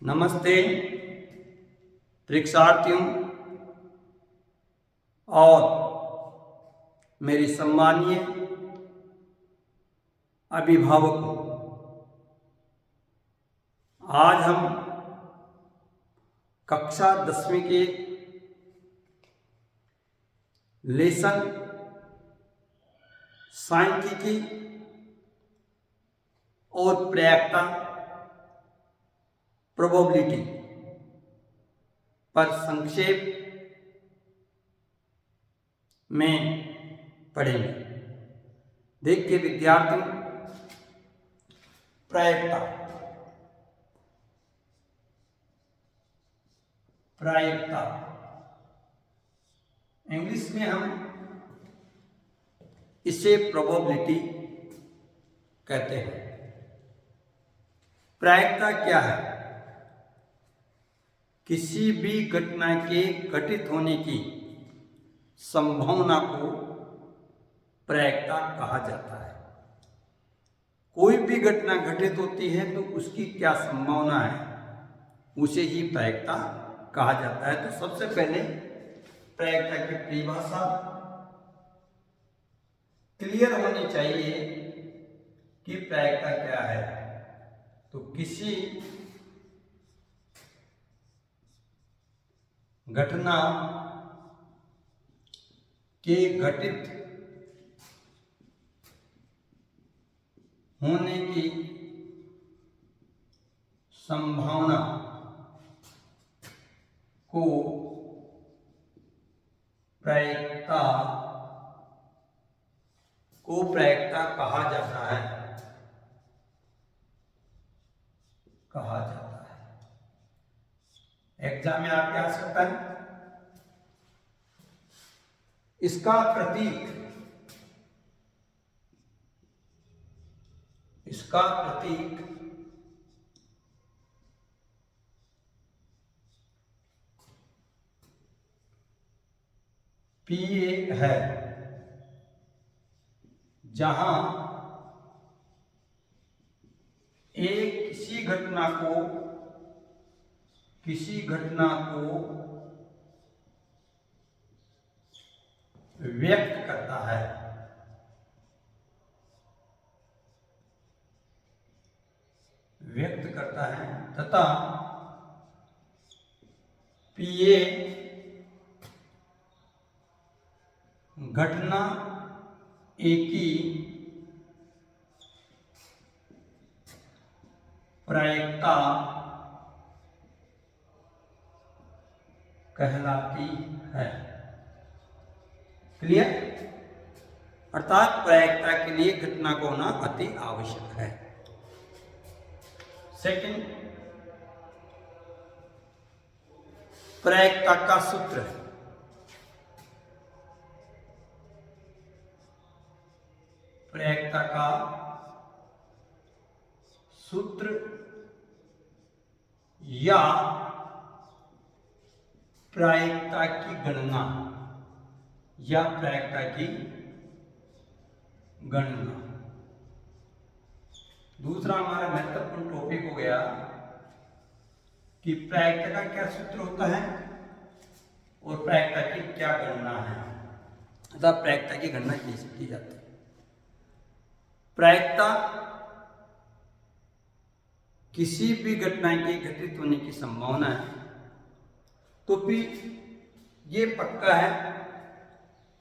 नमस्ते परीक्षार्थियों और मेरी सम्मानीय अभिभावकों। आज हम कक्षा 10वीं के लेसन सांख्यिकी और प्रायिकता प्रोबेबिलिटी पर संक्षेप में पढ़ेंगे। देखिए विद्यार्थियों, प्रायिकता इंग्लिश में हम इसे प्रोबेबिलिटी कहते हैं। प्रायिकता क्या है? किसी भी घटना के घटित होने की संभावना को प्रायिकता कहा जाता है। कोई भी घटना घटित होती है तो उसकी क्या संभावना है, उसे ही प्रायिकता कहा जाता है। तो सबसे पहले प्रायिकता की परिभाषा क्लियर होनी चाहिए कि प्रायिकता क्या है। तो किसी घटना के घटित होने की संभावना को प्रायिकता कहा जाता है। एग्जाम में आपके आ सकता है। इसका प्रतीक PA है, जहां किसी घटना को व्यक्त करता है। तथा PA घटना A की प्रायिकता कहलाती है। क्लियर? अर्थात प्रायिकता के लिए घटना को होना अति आवश्यक है। सेकंड, प्रायिकता का सूत्र है। प्रायिकता का सूत्र या प्रायिकता की गणना दूसरा हमारा महत्वपूर्ण टॉपिक हो गया कि प्रायिकता का क्या सूत्र होता है और प्रायिकता की क्या गणना है, तथा प्रायिकता की गणना कैसे की जाती है। प्रायिकता किसी भी घटना के घटित होने की संभावना है। तो फिर ये पक्का है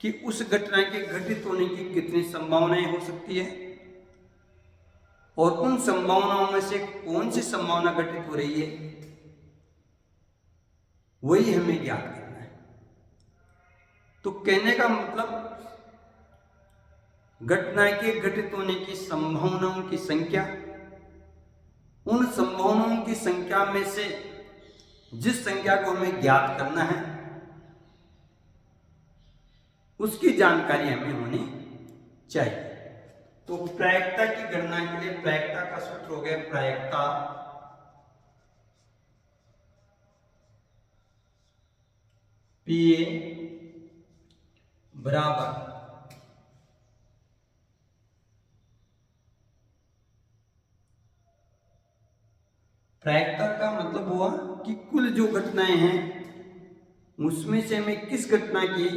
कि उस घटना के घटित होने की कितनी संभावनाएं हो सकती है और उन संभावनाओं में से कौन सी संभावना घटित हो रही है, वही हमें ज्ञात करना है। तो कहने का मतलब, घटना के घटित होने की संभावनाओं की संख्या, उन संभावनाओं की संख्या में से जिस संख्या को हमें ज्ञात करना है उसकी जानकारी हमें होनी चाहिए। तो प्रायिकता की गणना के लिए प्रायिकता का सूत्र हो गया प्रायिकता PA बराबर प्रायिकता का मतलब हुआ कि कुल जो घटनाएं हैं उसमें से हमें किस घटना की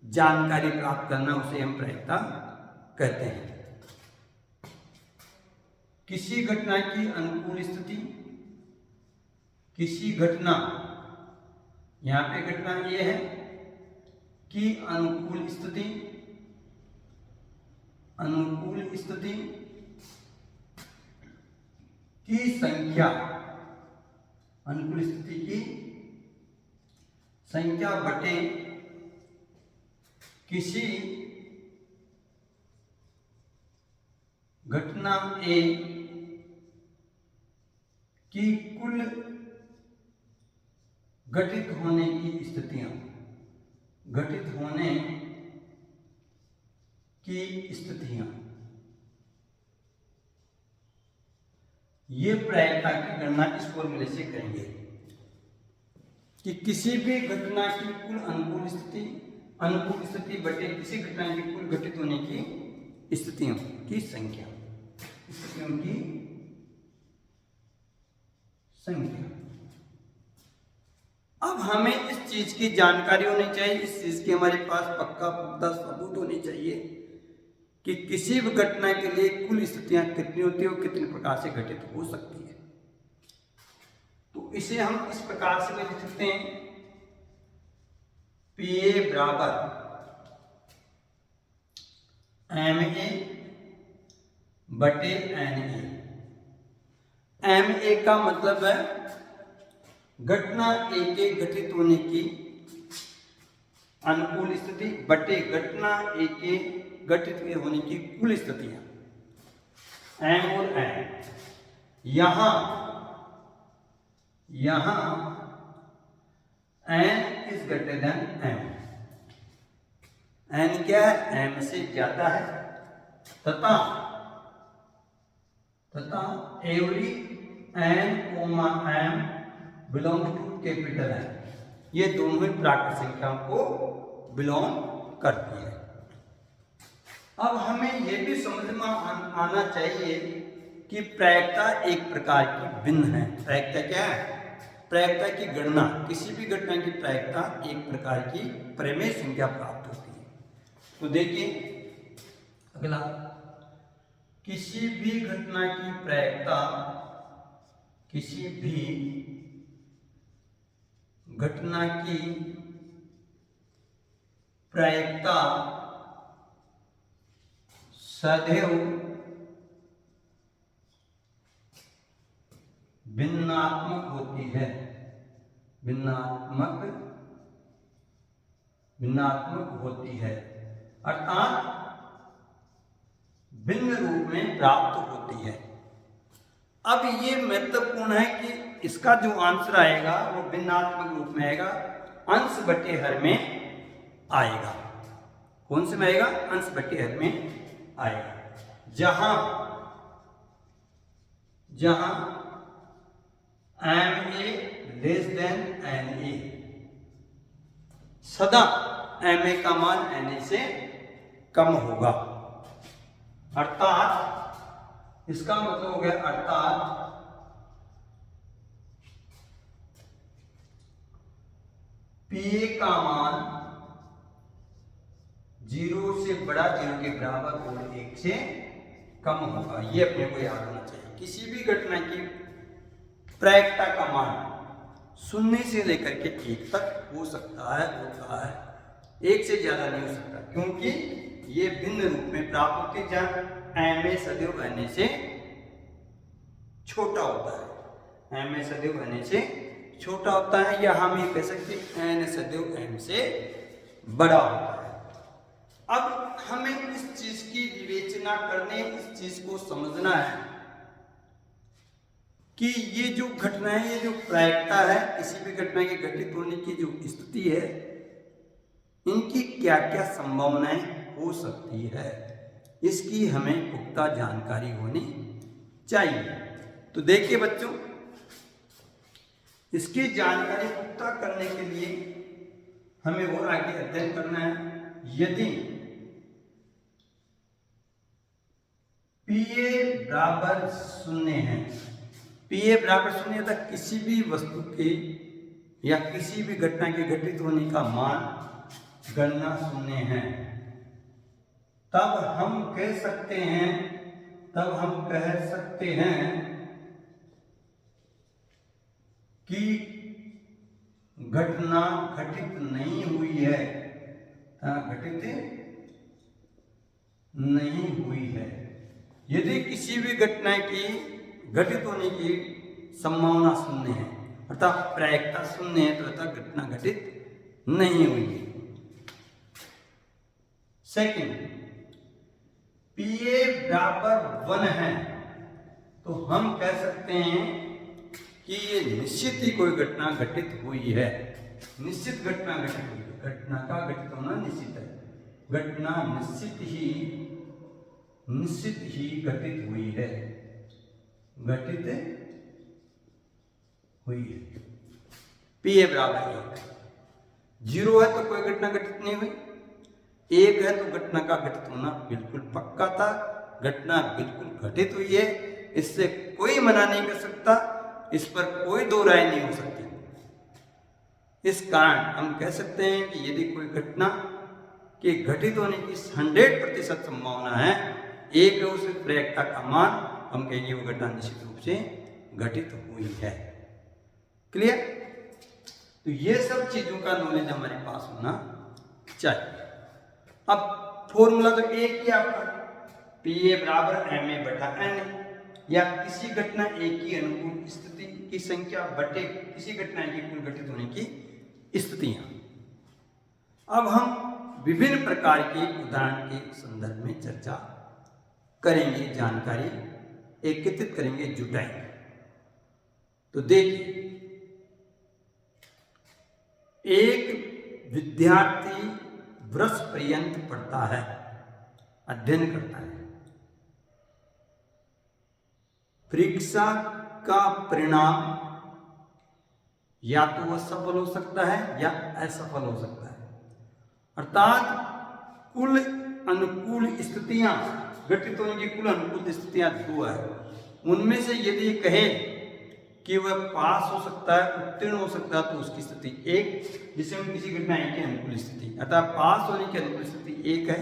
जानकारी प्राप्त करना, उसे हम प्रायिकता कहते हैं। किसी घटना की अनुकूल स्थिति, किसी घटना, यहां पे घटना ये है कि अनुकूल स्थिति, अनुकूल स्थिति की संख्या, अनुकूल स्थिति की संख्या बटे किसी घटना ए की कुल घटित होने की स्थितियां, घटित होने की स्थितियां, ये प्रायिकता की गणना इस फॉर्मूले से करेंगे कि किसी भी घटना की कुल अनुकूल स्थिति, अनुकूल स्थिति बटे किसी घटना की कुल घटित होने की स्थितियों की संख्या, स्थितियों की संख्या। अब हमें इस चीज की जानकारी होनी चाहिए, इस चीज की हमारे पास पक्का पुख्ता सबूत होनी चाहिए कि किसी भी घटना के लिए कुल स्थितियां कितनी होती है और कितने प्रकार से घटित हो सकती है। तो इसे हम इस प्रकार से लिख सकते हैं, PA बराबर MA बटे NA। MA का मतलब है घटना ए के घटित होने की अनुकूल स्थिति बटे घटना ए के घटित होने की कुल स्थितियां, M और N। यहां N is greater than M, N क्या है, M से ज्यादा है, तथा every N, M belong to capital M, ये दोनों ही प्राकृत संख्याओं को बिलोंग करती है। अब हमें यह भी समझ में आना चाहिए कि प्रायिकता एक प्रकार की भिन्न है। प्रायिकता क्या है, प्रायिकता की गणना, किसी भी घटना की प्रायिकता एक प्रकार की प्रमेय संख्या प्राप्त होती है। तो देखिए अगला, किसी भी घटना की प्रायिकता, किसी भी घटना की प्रायिकता सदैव भिन्नात्मक होती है, भिन्नात्मक होती है, अर्थात भिन्न रूप में प्राप्त होती है। अब ये महत्वपूर्ण है कि इसका जो आंसर आएगा वो भिन्नात्मक रूप में आएगा, अंश बटे हर में आएगा। कौन से में आएगा, अंश बटे हर में आएगा। जहां MA लेस देन NA, सदा MA का मान NA से कम होगा, अर्थात इसका मतलब हो गया, अर्थात PA का मान 0 से बड़ा, 0 के बराबर और 1 से कम होगा। ये अपने को याद होना चाहिए। किसी भी घटना की प्रायिकता का मान 0 से लेकर के 1 तक हो सकता है, होता है, 1 से ज्यादा नहीं हो सकता, क्योंकि ये भिन्न रूप में प्राप्त होती है। जहां MA सदैव NA से छोटा होता है, MA सदैव NA से छोटा होता है, या हम ये कह सकते हैं N सदैव M से बड़ा होता है। अब हमें इस चीज की विवेचना करने, इस चीज को समझना है कि ये जो घटना है, ये जो प्रायिकता है, किसी भी घटना के घटित होने की जो स्थिति है, इनकी क्या क्या संभावनाएं हो सकती है, इसकी हमें पुख्ता जानकारी होनी चाहिए। तो देखिए बच्चों, इसकी जानकारी पुख्ता करने के लिए हमें और आगे अध्ययन करना है। यदि PA बराबर 0 है, पी ए बराबर शून्य था किसी भी वस्तु के या किसी भी घटना के घटित होने का मान गणना शून्य है, तब हम कह सकते हैं कि घटना घटित नहीं हुई है, घटित नहीं हुई है। यदि किसी भी घटना की घटित होने की संभावना शून्य है अर्थात प्रायिकता शून्य है, तो अर्थात घटना घटित नहीं हुई है। सेकंड, पी ए बराबर 1 है तो हम कह सकते हैं कि ये निश्चित ही कोई घटना घटित हुई है। निश्चित घटना घटित हुई है, घटना का घटित होना निश्चित है, घटना निश्चित ही घटित हुई है, पी ए बराबर 1। 0 है तो कोई घटना घटित नहीं हुई, 1 है तो घटना का घटित होना बिल्कुल पक्का था, घटना बिल्कुल घटित हुई है, इससे कोई मना नहीं कर सकता, इस पर कोई दो राय नहीं हो सकती। इस कारण हम कह सकते हैं कि यदि कोई घटना के घटित होने की 100% संभावना है, एक है उस प्रायिकता का मान, हम कहेंगे वो घटना निश्चित रूप से घटित हुई है। क्लियर? तो ये सब चीजों का नॉलेज हमारे पास होना चाहिए। अब फॉर्मूला तो एक ही आपका, पी ए बराबर एम ए बटा एन, या किसी घटना एक की अनुकूल स्थिति की संख्या बटे किसी घटना की कुल घटित होने की स्थितियां। अब हम विभिन्न प्रकार के उदाहरण के संदर्भ में चर्चा करेंगे, जानकारी एकत्रित करेंगे, जुटाएंगे। तो देखिए, एक विद्यार्थी वर्ष पर्यंत पढ़ता है, अध्ययन करता है, परीक्षा का परिणाम या तो वह सफल हो सकता है या असफल हो सकता है, अर्थात कुल अनुकूल स्थितियां घटित होने की कुल अनुकूल स्थितियां 2 है। उनमें से यदि कहे कि वह पास हो सकता है, उत्तीर्ण हो सकता है, तो उसकी स्थिति 1, जिसमें किसी घटना की अनुकूल स्थिति, अर्थात पास होने की अनुकूल स्थिति 1 है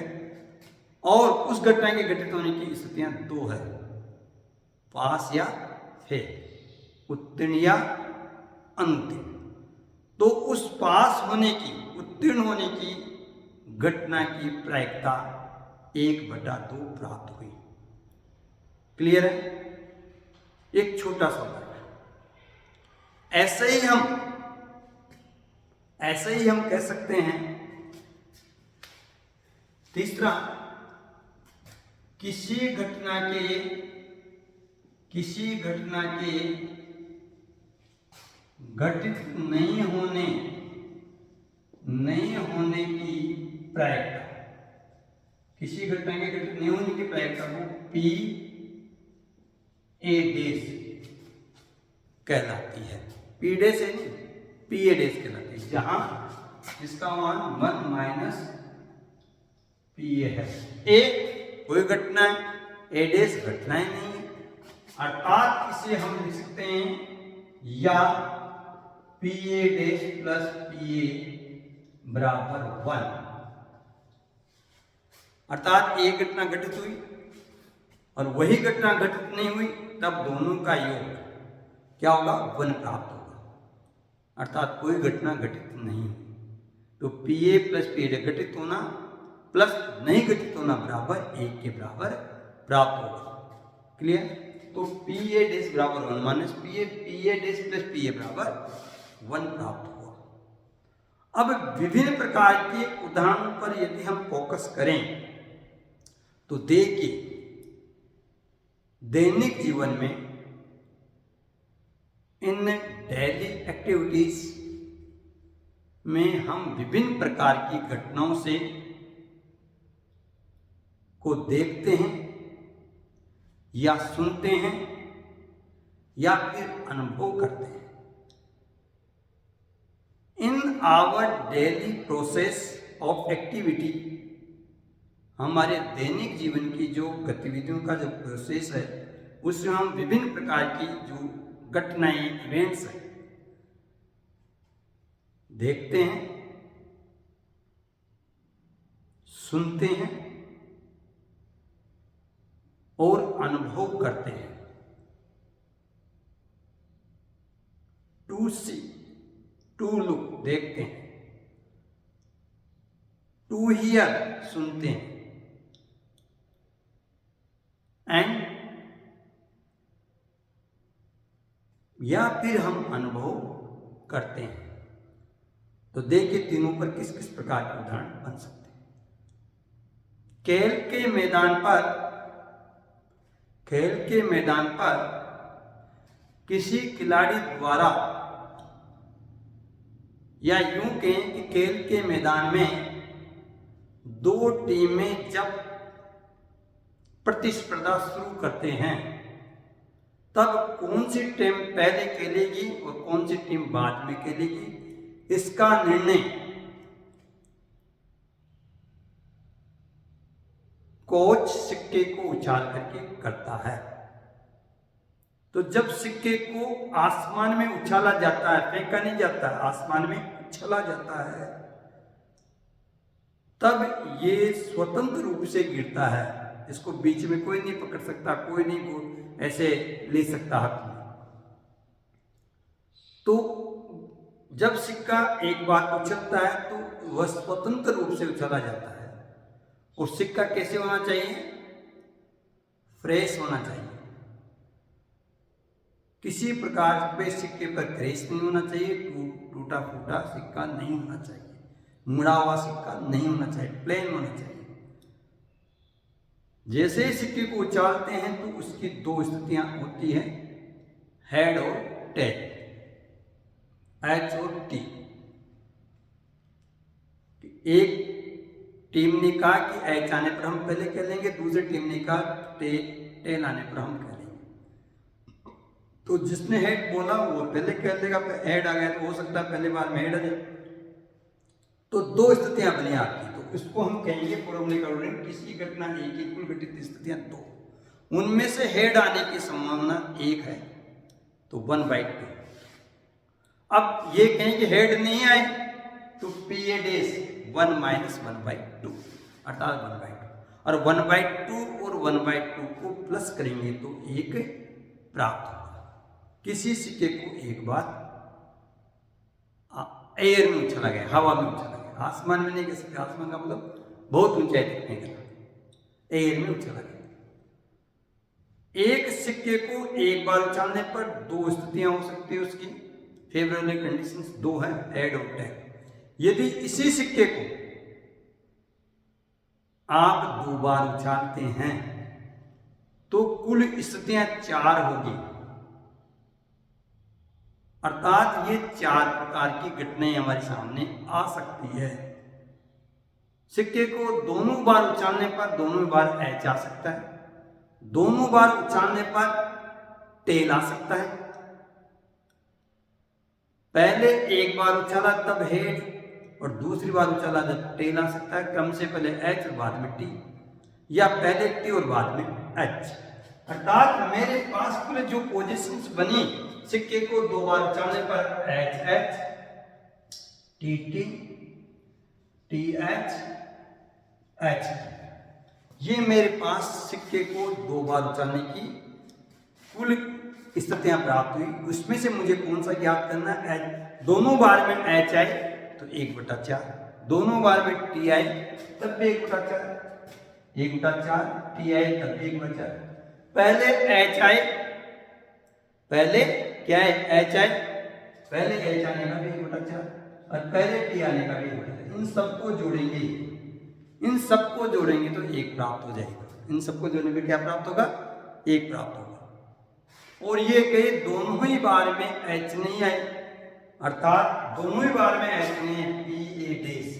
और उस घटना के घटित होने की स्थितियां 2 है, पास या फेल, उत्तीर्ण या अनुत्तीर्ण। तो उस पास होने की, उत्तीर्ण होने की घटना की प्रायिकता 1/2 प्राप्त हुई। क्लियर है? एक छोटा सा उदाहरण। ऐसे ही हम कह सकते हैं, तीसरा, किसी घटना के घटित नहीं होने की प्रायिकता, किसी घटना के घटित नहीं होने की प्रायिकता को पी ए डेश कहलाती है। पी डेश है नहीं, पी ए डेश कहलाती है, जहां जिसका मान 1 - पी ए है। ए कोई घटना है, ए डेश घटना ही नहीं है, अर्थात इसे हम लिख सकते हैं या P A dash plus P A बराबर 1, अर्थात एक घटना घटित हुई और वही घटना घटित नहीं हुई, तब दोनों का योग क्या होगा? 1 प्राप्त होगा, अर्थात कोई घटना घटित नहीं हुई। तो P A plus P A घटित होना प्लस नहीं घटित होना बराबर 1 के बराबर प्राप्त होगा। क्लियर? तो पी ए डेश बराबर 1 minus P A dash plus P A बराबर 1 प्राप्त हुआ। अब विभिन्न प्रकार के उदाहरणों पर यदि हम फोकस करें तो देखिए, दैनिक जीवन में इन डेली एक्टिविटीज में हम विभिन्न प्रकार की घटनाओं से को देखते हैं या सुनते हैं या फिर अनुभव करते हैं। In our daily process of activity, हमारे दैनिक जीवन की जो गतिविधियों का जो प्रोसेस है, उसमें हम विभिन्न प्रकार की जो घटनाएं, इवेंट्स देखते हैं, सुनते हैं और अनुभव करते हैं। टू सी, टू लुक देखते हैं, टू हियर सुनते हैं, एंड या फिर हम अनुभव करते हैं। तो देखिए तीनों पर किस किस प्रकार के उदाहरण बन सकते हैं। खेल के मैदान पर किसी खिलाड़ी द्वारा, या यूं कहें कि खेल के मैदान में दो टीमें जब प्रतिस्पर्धा शुरू करते हैं तब कौन सी टीम पहले खेलेगी और कौन सी टीम बाद में खेलेगी, इसका निर्णय कोच सिक्के को उछाल करके करता है। तो जब सिक्के को आसमान में उछाला जाता है, फेंका नहीं जाता, आसमान में उछाला जाता है, तब ये स्वतंत्र रूप से गिरता है। इसको बीच में कोई नहीं पकड़ सकता, कोई नहीं ऐसे ले सकता हाथ में। तो जब सिक्का एक बार उछलता है तो वह स्वतंत्र रूप से उछला जाता है। और सिक्का कैसे होना चाहिए? फ्रेश होना चाहिए। किसी प्रकार पे सिक्के पर क्रेस नहीं होना चाहिए, टूटा फूटा सिक्का नहीं होना चाहिए, मुड़ा हुआ सिक्का नहीं होना चाहिए, प्लेन होना चाहिए। जैसे ही सिक्के को उछालते हैं तो उसकी दो स्थितियां होती हैं, हेड और टेल, एच और टी। एक टीम ने कहा कि एच आने पर हम पहले खेलेंगे, दूसरी टीम ने कहा टेल आने पर हम खेलेंगे। तो जिसने हेड बोला वो पहले खेल देगा, हेड आ गया तो हो सकता है पहले बार में हेड आ जाए। तो दो स्थितियां बनी आपकी, तो इसको हम कहेंगे प्रोबेबिलिटी। किसी घटना ए की कुल घटित स्थितियां दो, उनमें से हेड आने की संभावना एक है, तो 1/2। अब ये कहें कि हेड नहीं आए तो पी ए डेस 1 - 1/2 अर्थात 1/2, और 1/2 और 1/2 को प्लस करेंगे तो 1 प्राप्त होगा। किसी सिक्के को एक बार एयर में उछला गया, हवा में उछला गया, आसमान में नहीं कह सकते, आसमान का मतलब बहुत ऊंचाई तक नहीं गया, एयर में उछला गया। एक सिक्के को एक बार उछालने पर दो स्थितियां हो सकती है, उसकी फेवरेबल कंडीशंस दो है, हेड और टेल। यदि इसी सिक्के को आप दो बार उछालते हैं तो कुल स्थितियां 4 होगी, अर्थात ये 4 प्रकार की घटनाएं हमारे सामने आ सकती है। सिक्के को दोनों बार उछालने पर दोनों बार एच आ सकता है, दोनों बार उछालने पर टेल आ सकता है, पहले एक बार उछाला तब हेड और दूसरी बार उछाला जब टेल आ सकता है। क्रम से पहले एच और बाद में टी, या पहले टी और बाद में एच। अर्थात मेरे पास कुल जो पोजीशंस बनी सिक्के को दो बार उछालने पर H H, T T, T H, H, ये मेरे पास सिक्के को दो बार उछालने की कुल स्थितियां प्राप्त हुई। उसमें से मुझे कौन सा ज्ञात करना है? दोनों बार में एच आए तो 1/4, दोनों बार में टी आए तब भी 1/4, 1/4 टी आए तब 1/4। पहले एच आए, पहले क्या है एच आए, पहले एच आने का भी 1/4 और पहले टी आने का भी 1/4। इन सबको जोड़ेंगे, इन सबको जोड़ेंगे तो 1 प्राप्त हो जाएगा। इन सबको जोड़ने पे क्या प्राप्त होगा? 1 प्राप्त होगा। और ये कहे दोनों ही बार में एच नहीं आए, अर्थात दोनों ही बार में एच नहीं है, पी ए डेस,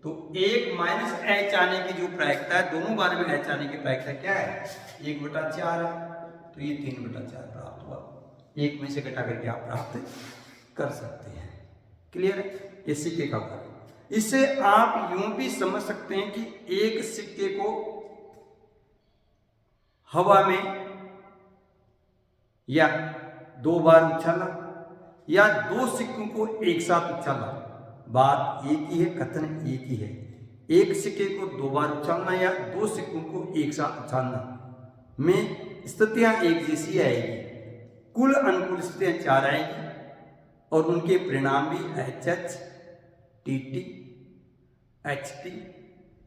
तो 1 माइनस एच आने की जो प्रायिकता है, दोनों बार में एच आने की प्रायिकता क्या है? 1/4 है, तो ये 3/4 प्राप्त हुआ। एक में से घटा करके आप प्राप्त कर सकते हैं। क्लियर है? ये सिक्के का उदाहरण। इससे आप यूं भी समझ सकते हैं कि एक सिक्के को हवा में या 2 बार उछाला या 2 सिक्कों को एक साथ उछाला, बात एक ही है, कथन एक ही है। एक सिक्के को 2 बार उछालना या 2 सिक्कों को एक साथ उछालना में स्थितियां एक जैसी आएगी। कुल अनुकूल स्थितियां 4 आएगी और उनके परिणाम भी HH, TT, HT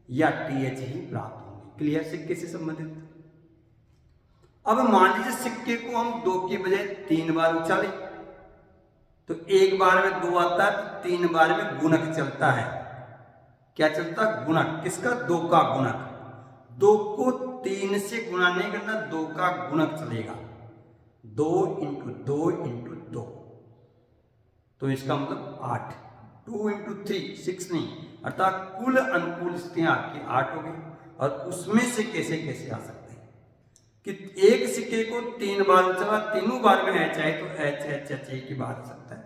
या TH ही प्राप्त होंगे। क्लियर? सिक्के से संबंधित। अब मान लीजिए सिक्के को हम 2 के बजाय 3 बार उछाले, तो एक बार में 2 आता है, तो 3 बार में गुणक चलता है। क्या चलता है? गुणक। किसका? 2 का गुणक। 2 को 3 से गुणा नहीं करना, 2 का गुणक चलेगा। 2 × 2 × 2, तो इसका मतलब 8। 2 × 3 6 नहीं, अर्थात कुल अनुकूल स्थितियां आपकी 8 हो गई। और उसमें से कैसे कैसे आ सकते हैं कि एक सिक्के को 3 बार उछाला, तीनों बार में H आए तो H एक ही बार आ सकता है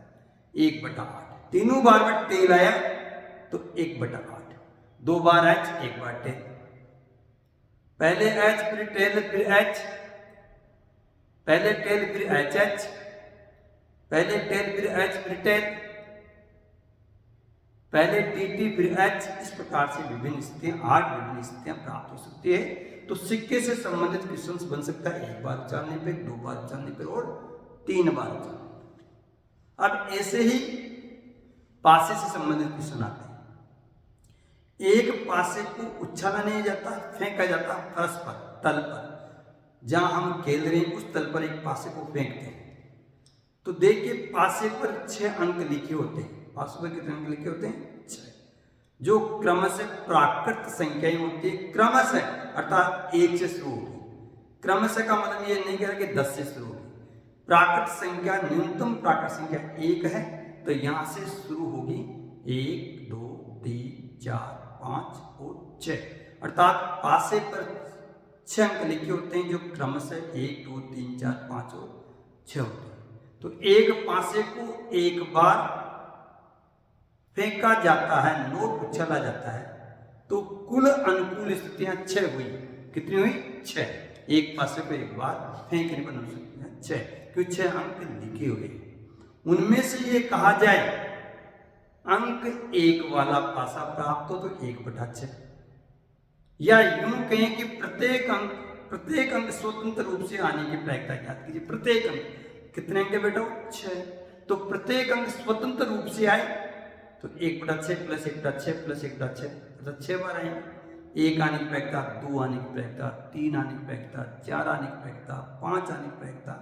1/8। तीनों बार में टेल आया तो 1/8। 2 बार H, 1 बार टेल। पहले H फिर टेल फिर H, पहले टेल फिर HH, पहले टेल फिर H फिर टेल, पहले TT फिर H। इस प्रकार से विभिन्न स्थितियां 8 विभिन्न स्थितियां प्राप्त हो सकती है। तो सिक्के से संबंधित क्वेश्चन बन सकता है 1 बार उछालने पे, 2 बार उछालने पर और 3 बार उछालने पर। अब ऐसे ही पासे से संबंधित क्वेश्चन आते हैं। एक पासे को उछाला नहीं जाता, फेंका जाता फर्श पर, तल पर, जहां हम खेल रहे हैं उस तल पर एक पासे को फेंकते हैं। तो देखिए पासे पर 6 अंक लिखे होते हैं। पासे पर कितने अंक लिखे होते हैं? 6, जो क्रमशः प्राकृत संख्याएं होती है। क्रमशः अर्थात 1 से शुरू होगी। क्रमशः का मतलब ये नहीं कह रहा कि 10 से शुरू होगी। प्राकृत संख्या, न्यूनतम प्राकृत संख्या 1 है, तो यहां से शुरू होगी 1 2 3 4 5 और 6, अर्थात पासे पर 6 अंक लिखे होते हैं, जो क्रमशः 1 2 3 4 5 और 6 होते हैं। तो एक पासे को एक बार फेंका जाता है, नोट उछाला जाता है, तो कुल अनुकूल स्थितियां 6 हुई। कितनी हुई? 6। एक पासे को एक बार फेंकने पर अनुकूल स्थितियां 6, क्योंकि 6 अंक लिखे हुए। उनमें से ये कहा जाए अंक 1 वाला पासा प्राप्त हो तो 1/6, या यूं कहें कि प्रत्येक अंक स्वतंत्र रूप से आने की प्रायिकता ज्ञात कीजिए। प्रत्येक अंक कितने अंक बेटा? 6। तो प्रत्येक अंक स्वतंत्र रूप से आए तो 1/6 + 1/6 + 1/6, अर्थात 6 बार आएंगे। 1 आने की प्रायिकता, 2 आने की प्रायिकता, 3 आने की प्रायिकता, 4 आने की प्रायिकता, 5 आने की प्रायिकता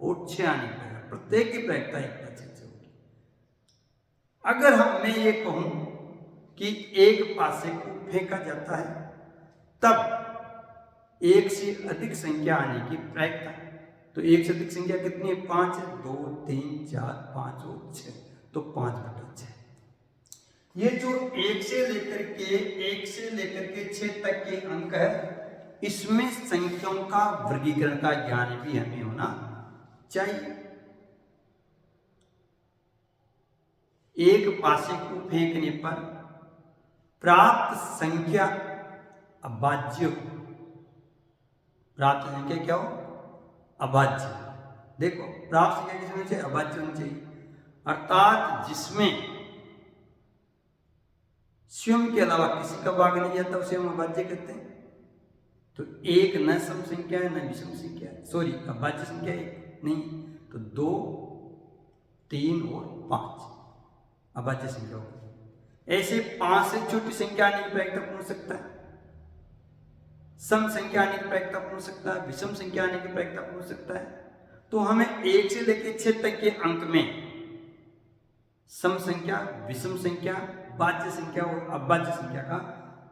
और 6 आने की प्रायिकता। प्रत्येक की प्रायिकता 1/6 होगी। अगर मैं ये कहूं कि एक पासे को फेंका जाता है, तब 1 से अधिक संख्या आने की प्रायिकता, तो 1 से अधिक संख्या कितनी है? 5 है। 2 3 4 5 और 6, तो 5/6। ये जो 1 से लेकर के 6 तक के अंक है, इसमें संख्याओं का वर्गीकरण का ज्ञान भी हमें होना चाहिए। एक पासे को फेंकने पर प्राप्त संख्या अभाज्य, प्राप्त संख्या क्या हो? अभाज्य। देखो प्राप्त संख्या किस होनी चाहिए? अभाज्य होनी चाहिए, अर्थात जिसमें स्वयं के अलावा किसी का भाग नहीं जाता उसे हम अभाज्य कहते हैं। तो 1 न सम संख्या है न विषम संख्या है, सॉरी अभाज्य संख्या 1 नहीं, तो 2 3 और 5 अभाज्य संख्या होगी। ऐसे 5 से छोटी संख्या आने की प्रायिकता कौन हो सकता है? सम संख्या आने की प्रायिकता कौन हो सकता है? विषम संख्या आने की प्रायिकता कौन हो सकता है? तो हमें 1 से लेकर 6 तक के अंक में सम संख्या, विषम संख्या, भाज्य संख्या और अभाज्य संख्या का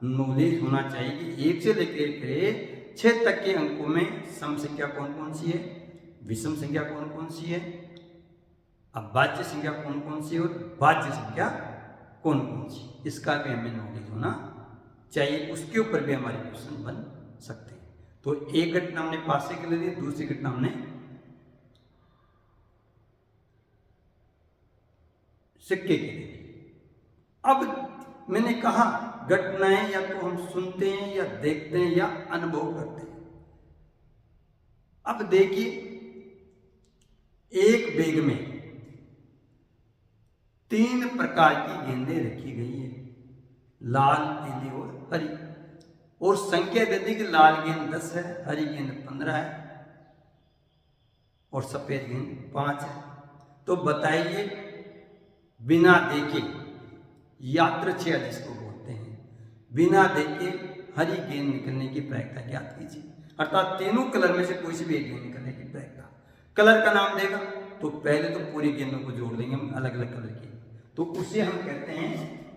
नॉलेज होना चाहिए कि 1 से लेकर 6 तक के अंकों में सम संख्या कौन कौन सी है, विषम संख्या कौन कौन सी है, अभाज्य संख्या कौन कौन सी है और भाज्य संख्या कौन कौन सी, इसका भी हमें नॉलेज होना चाहिए। उसके ऊपर भी हमारे क्वेश्चन बन सकते हैं। तो एक घटना हमने पासे के लिए दी, दूसरी घटना हमने सिक्के के लिए दी। अब मैंने कहा घटनाएं या तो हम सुनते हैं या देखते हैं या अनुभव करते हैं। अब देखिए एक बैग में 3 प्रकार की गेंदें रखी गई है, लाल, पीली और हरी, और संख्या दे दी कि लाल गेंद 10 है, हरी गेंद 15 है और सफेद गेंद 5 है। तो बताइए बिना देखे यादृच्छिक जिसको बोलते हैं, बिना देखे हरी गेंद निकलने की प्रायिकता ज्ञात कीजिए। अर्थात तीनों कलर में से कोई सी भी एक गेंद निकलने की प्रायिकता। कलर का नाम देगा तो पहले तो पूरी गेंदों को जोड़ देंगे हम अलग अलग कलर की, तो उसे हम कहते हैं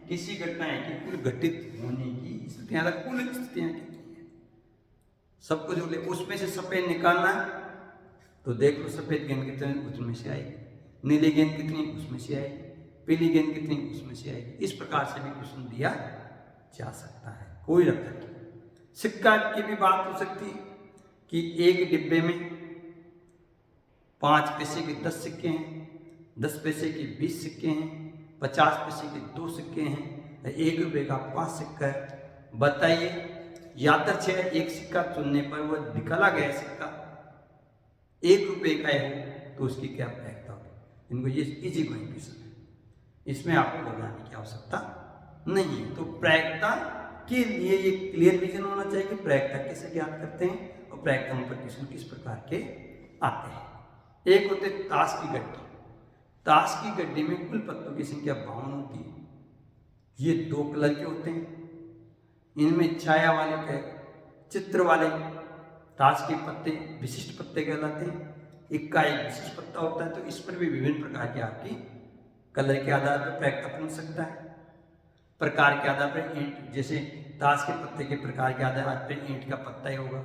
किसी घटनाएं की कुल घटित होने की स्थितियां, कुल स्थितियां कितनी है सबको जोड़ ले। उसमें से सफेद निकालना है तो देख लो सफेद गेंद कितनी उसमें से आएगी, नीली गेंद कितनी उसमें से आएगी, पीली गेंद कितनी उसमें से आएगी। इस प्रकार से भी क्वेश्चन दिया जा सकता है कोई रख करके। सिक्का की भी बात हो सकती है कि एक डिब्बे में 5 पैसे के 10 सिक्के हैं, 10 पैसे के 20 सिक्के हैं, 50 पैसे के 2 सिक्के हैं, 1 रुपये का 5 सिक्का है। बताइए यादृच्छिक एक सिक्का चुनने पर वह निकाला गया सिक्का 1 रुपये का हो तो उसकी क्या प्रायिकता होगी। इनको ये इजी गोइंग क्वेश्चन है, इसमें आपको घबराने की आवश्यकता नहीं है। तो प्रायिकता के लिए ये क्लियर विजन होना चाहिए कि प्रायिकता कैसे ज्ञात करते हैं और प्रायिकताओं पर क्वेश्चन किस प्रकार के आते हैं। एक होते ताश की गड्डी, ताश की गड्डी में कुल पत्तों की संख्या 52 होती है। ये 2 कलर के होते हैं, इनमें छाया वाले चित्र वाले ताश के पत्ते विशिष्ट पत्ते कहलाते हैं। इक्का एक विशिष्ट पत्ता होता है, तो इस पर भी विभिन्न प्रकार के आपकी कलर के आधार पर प्रायिकता पूछ सकता है। प्रकार के आधार पर ईंट, जैसे ताश के पत्ते के प्रकार के आधार पर ईंट का पत्ता ही होगा,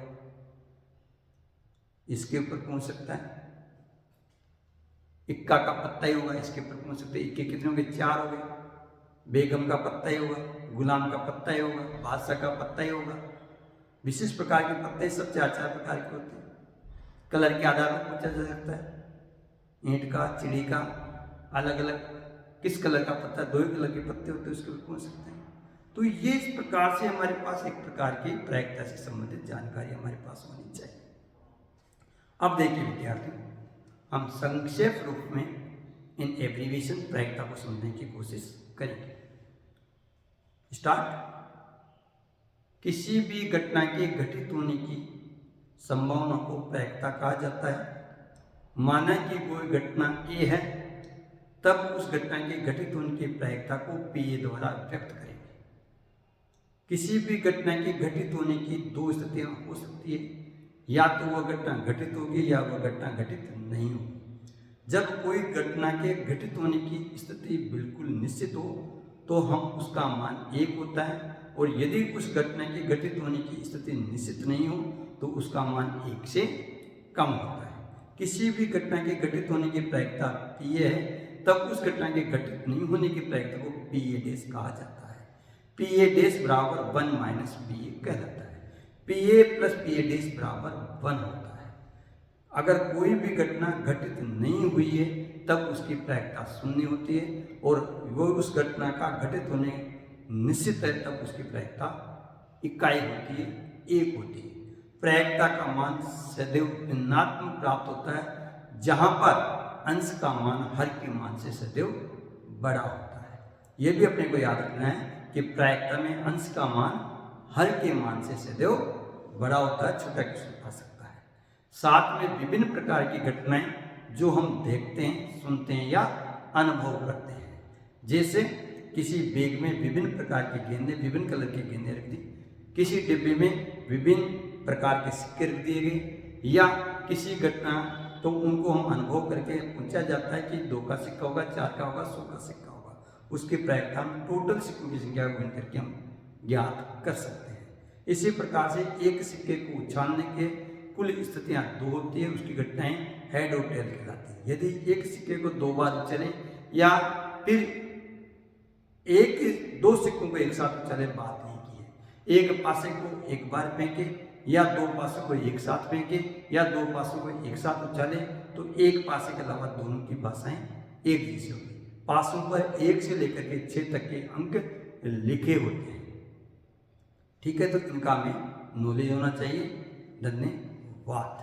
इसके ऊपर पूछ सकता है। इक्का का पत्ता ही होगा, इसके ऊपर पूछ सकते हैं। इक्के कितने होंगे, 4 हो गए। बेगम का पत्ता ही होगा, गुलाम का पत्ता ही होगा, बादशाह का पत्ता ही होगा। विशिष्ट प्रकार के पत्ते सब 4-4 प्रकार के होते हैं। कलर के आधार पर पूछा जा सकता है। ईंट का, चिड़ी का, अलग अलग किस कलर का पत्ता, 2 ही कलर के पत्ते होते हैं, उसके ऊपर पूछ सकते हैं। तो ये इस प्रकार से हमारे पास एक प्रकार की प्रायिकता से संबंधित जानकारी हमारे पास होनी चाहिए। अब देखिए विद्यार्थी, हम संक्षेप रूप में इन एब्रीविएशन प्रायिकता को समझने की कोशिश करेंगे। स्टार्ट। किसी भी घटना के घटित होने की संभावना को प्रायिकता कहा जाता है। माना कि कोई घटना ए है, तब उस घटना के घटित होने की प्रायिकता को पी द्वारा व्यक्त करेंगे। किसी भी घटना के घटित होने की 2 स्थितियां हो सकती है, या तो वह घटना घटित होगी या वह घटना घटित नहीं होगी। जब कोई घटना के घटित होने की स्थिति बिल्कुल निश्चित हो तो हम उसका मान 1 होता है, और यदि उस घटना के घटित होने की स्थिति निश्चित नहीं हो तो उसका मान 1 से कम होता है। किसी भी घटना के घटित होने की प्रायिकता पी है, तब उस घटना के घटित नहीं होने की प्रायिकता को पी ए डैश कहा जाता है। पी ए डैश बराबर 1 माइनस पी ए कहलाता है। P A plus P A dash बराबर 1 होता है। अगर कोई भी घटना घटित नहीं हुई है तब उसकी प्रायिकता 0 होती है, और वो उस घटना का घटित होने निश्चित है तब उसकी प्रायिकता इकाई होती है, 1 होती है। प्रायिकता का मान सदैव भिन्नात्मक प्राप्त होता है, जहां पर अंश का मान हर के मान से सदैव बड़ा होता है। यह भी अपने को याद रखना है कि प्रायिकता में अंश का मान हर के मान से सदैव बड़ा होता है, छोटा क्वेश्चन आ सकता है। साथ में विभिन्न प्रकार की घटनाएं जो हम देखते हैं, सुनते हैं या अनुभव करते हैं, जैसे किसी बैग में विभिन्न प्रकार की गेंदें, विभिन्न कलर की गेंदें रख दी, किसी डिब्बे में विभिन्न प्रकार के सिक्के रख दिए गए, या किसी घटना तो उनको हम अनुभव करके पूछा जाता है कि 2 का सिक्का होगा, 4 का होगा, 100 का सिक्का होगा। उसकी प्रायिकता हम टोटल सिक्कों की संख्या को गिन करके हम ज्ञात कर सकते हैं। इसी प्रकार से एक सिक्के को उछालने के कुल स्थितियां 2 होती है, उसकी घटनाएं हेड और टेल कहलाती है। यदि एक सिक्के को 2 बार उछले या फिर 2 सिक्कों को एक साथ उछाले, बात नहीं की है। एक पासे को एक बार फेंके या 2 पासों को एक साथ फेंके या 2 पासों को एक साथ उछाले तो एक पासे के अलावा दोनों की भाषाएं एक जैसी होगी। पासों पर 1 से लेकर के 6 तक के अंक लिखे होते हैं। ठीक है, तो इनका हमें नॉलेज होना चाहिए। धन्यवाद।